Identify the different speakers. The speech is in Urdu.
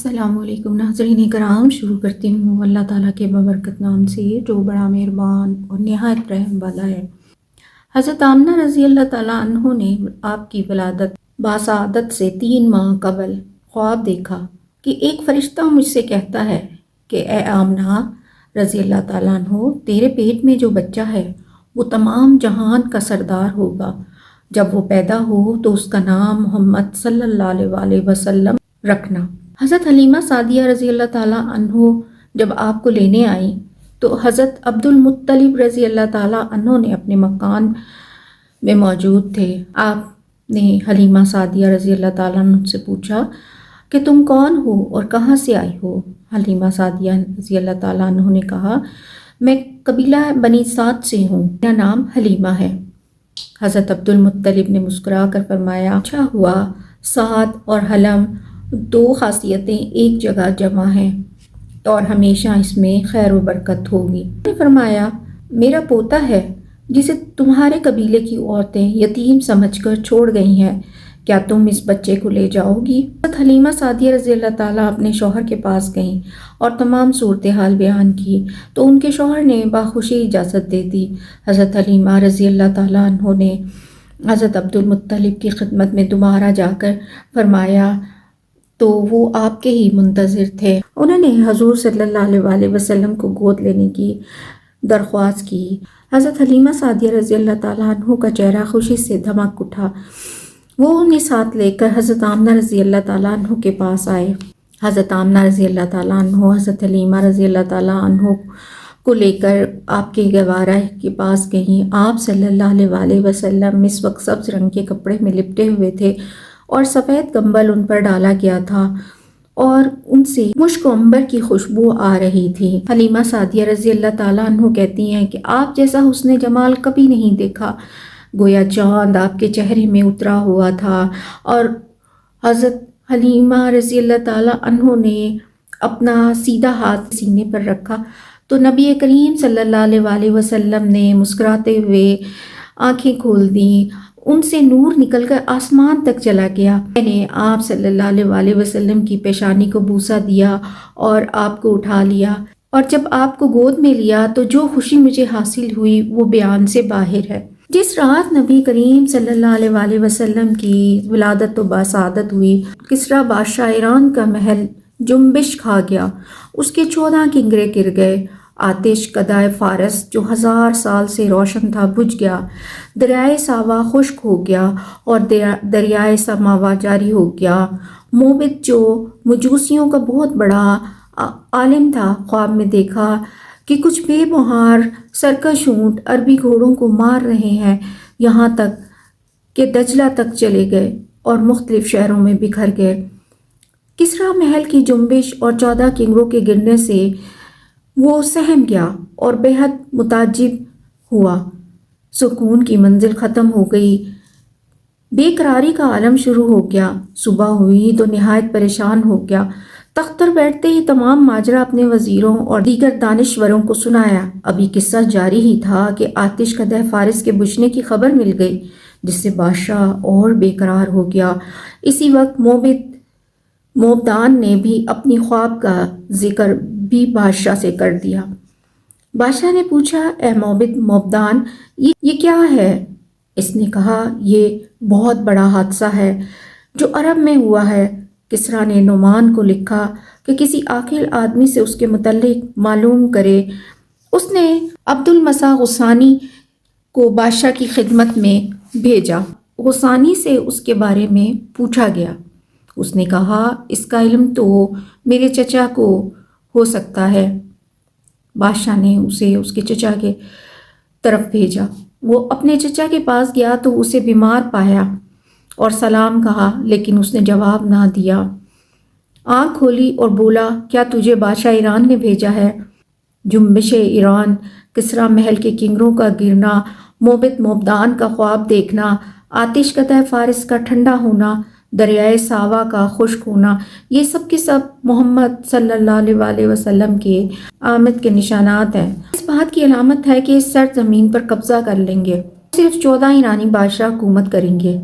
Speaker 1: السلام علیکم ناظرین کرام، شروع کرتی ہوں اللہ تعالیٰ کے بابرکت نام سے جو بڑا مہربان اور نہایت رحم والا ہے۔ حضرت آمنہ رضی اللہ تعالیٰ عنہ نے آپ کی ولادت باسعادت سے 3 ماہ قبل خواب دیکھا کہ ایک فرشتہ مجھ سے کہتا ہے کہ اے آمنہ رضی اللہ تعالیٰ عنہ، تیرے پیٹ میں جو بچہ ہے وہ تمام جہان کا سردار ہوگا۔ جب وہ پیدا ہو تو اس کا نام محمد صلی اللہ علیہ وآلہ وسلم رکھنا۔ حضرت حلیمہ سعدیہ رضی اللہ تعالیٰ عنہ جب آپ کو لینے آئیں تو حضرت عبد المطلب رضی اللہ تعالیٰ عنہ نے اپنے مکان میں موجود تھے۔ آپ نے حلیمہ سعدیہ رضی اللہ تعالیٰ عنہ سے پوچھا کہ تم کون ہو اور کہاں سے آئی ہو؟ حلیمہ سعدیہ رضی اللہ تعالیٰ عنہ نے کہا، میں قبیلہ بنی سعد سے ہوں، میرا نام حلیمہ ہے۔ حضرت عبد المطلب نے مسکرا کر فرمایا، اچھا ہوا، سعد اور حلم 2 خاصیتیں ایک جگہ جمع ہیں اور ہمیشہ اس میں خیر و برکت ہوگی۔ انہوں نے فرمایا، میرا پوتا ہے جسے تمہارے قبیلے کی عورتیں یتیم سمجھ کر چھوڑ گئی ہیں، کیا تم اس بچے کو لے جاؤ گی؟ حضرت حلیمہ سعدیہ رضی اللہ تعالیٰ اپنے شوہر کے پاس گئیں اور تمام صورتحال بیان کی تو ان کے شوہر نے باخوشی اجازت دے دی۔ حضرت حلیمہ رضی اللہ تعالیٰ عنہ نے حضرت عبد المطلب کی خدمت میں دوبارہ جا کر فرمایا تو وہ آپ کے ہی منتظر تھے۔ انہوں نے حضور صلی اللہ علیہ وآلہ وسلم کو گود لینے کی درخواست کی۔ حضرت حلیمہ سعدیہ رضی اللہ تعالیٰ عنہ کا چہرہ خوشی سے دمک اٹھا۔ وہ انہیں ساتھ لے کر حضرت آمنہ رضی اللہ تعالیٰ عنہ کے پاس آئے۔ حضرت آمنہ رضی اللہ تعالیٰ عنہ حضرت حلیمہ رضی اللہ تعالیٰ عنہ کو لے کر آپ کے گوارہ کے پاس گئیں۔ آپ صلی اللہ علیہ وآلہ وسلم اس وقت سبز رنگ کے کپڑے میں لپٹے ہوئے تھے اور سفید کنبل ان پر ڈالا گیا تھا اور ان سے مشک و عنبر کی خوشبو آ رہی تھی۔ حلیمہ سعدیہ رضی اللہ تعالیٰ عنہ کہتی ہیں کہ آپ جیسا حسن جمال کبھی نہیں دیکھا، گویا چاند آپ کے چہرے میں اترا ہوا تھا۔ اور حضرت حلیمہ رضی اللہ تعالیٰ عنہ نے اپنا سیدھا ہاتھ سینے پر رکھا تو نبی کریم صلی اللہ علیہ وآلہ وسلم نے مسکراتے ہوئے آنکھیں کھول دیں، ان سے نور نکل کر آسمان تک چلا گیا۔ میں نے آپ صلی اللہ علیہ وآلہ وسلم کی پیشانی کو بوسہ دیا اور آپ کو اٹھا لیا، اور جب آپ کو گود میں لیا تو جو خوشی مجھے حاصل ہوئی وہ بیان سے باہر ہے۔ جس رات نبی کریم صلی اللہ علیہ وآلہ وسلم کی ولادت و باسعادت ہوئی، کسریٰ بادشاہ ایران کا محل جنبش کھا گیا، اس کے 14 کنگرے گر گئے، آتش قدائے فارس جو 1000 سال سے روشن تھا بجھ گیا، دریائے ساوا خشک ہو گیا اور دریائے سماوا جاری ہو گیا۔ موبد جو مجوسیوں کا بہت بڑا عالم تھا، خواب میں دیکھا کہ کچھ بے مہار سرکش اونٹ عربی گھوڑوں کو مار رہے ہیں، یہاں تک کہ دجلہ تک چلے گئے اور مختلف شہروں میں بکھر گئے۔ کسریٰ محل کی جنبش اور 14 کنگروں کے گرنے سے وہ سہم گیا اور بے حد متعجب ہوا۔ سکون کی منزل ختم ہو گئی، بے قراری کا عالم شروع ہو گیا۔ صبح ہوئی تو نہایت پریشان ہو گیا، تخت پر بیٹھتے ہی تمام ماجرا اپنے وزیروں اور دیگر دانشوروں کو سنایا۔ ابھی قصہ جاری ہی تھا کہ آتش قدح فارس کے بجھنے کی خبر مل گئی، جس سے بادشاہ اور بے قرار ہو گیا۔ اسی وقت موبدان نے بھی اپنی خواب کا ذکر بھی بادشاہ سے کر دیا۔ بادشاہ نے پوچھا، اے موبدان، یہ کیا ہے؟ اس نے کہا، یہ بہت بڑا حادثہ ہے جو عرب میں ہوا ہے۔ کسریٰ نے نعمان کو لکھا کہ کسی عاقل آدمی سے اس کے متعلق معلوم کرے۔ اس نے عبد المسیح غسانی کو بادشاہ کی خدمت میں بھیجا۔ غسانی سے اس کے بارے میں پوچھا گیا۔ اس نے کہا، اس کا علم تو میرے چچا کو ہو سکتا ہے۔ بادشاہ نے اسے اس کے چچا کے طرف بھیجا۔ وہ اپنے چچا کے پاس گیا تو اسے بیمار پایا اور سلام کہا، لیکن اس نے جواب نہ دیا۔ آنکھ کھولی اور بولا، کیا تجھے بادشاہ ایران نے بھیجا ہے؟ جنبش ایران، کسریٰ محل کے کنگروں کا گرنا، موبدان کا خواب دیکھنا، آتش قدح فارس کا ٹھنڈا ہونا، دریائے ساوا کا خشک ہونا، یہ سب کے سب محمد صلی اللہ علیہ وآلہ وسلم کے آمد کے نشانات ہیں۔ اس بات کی علامت ہے کہ اس سرزمین پر قبضہ کر لیں گے، صرف 14 ایرانی بادشاہ حکومت کریں گے۔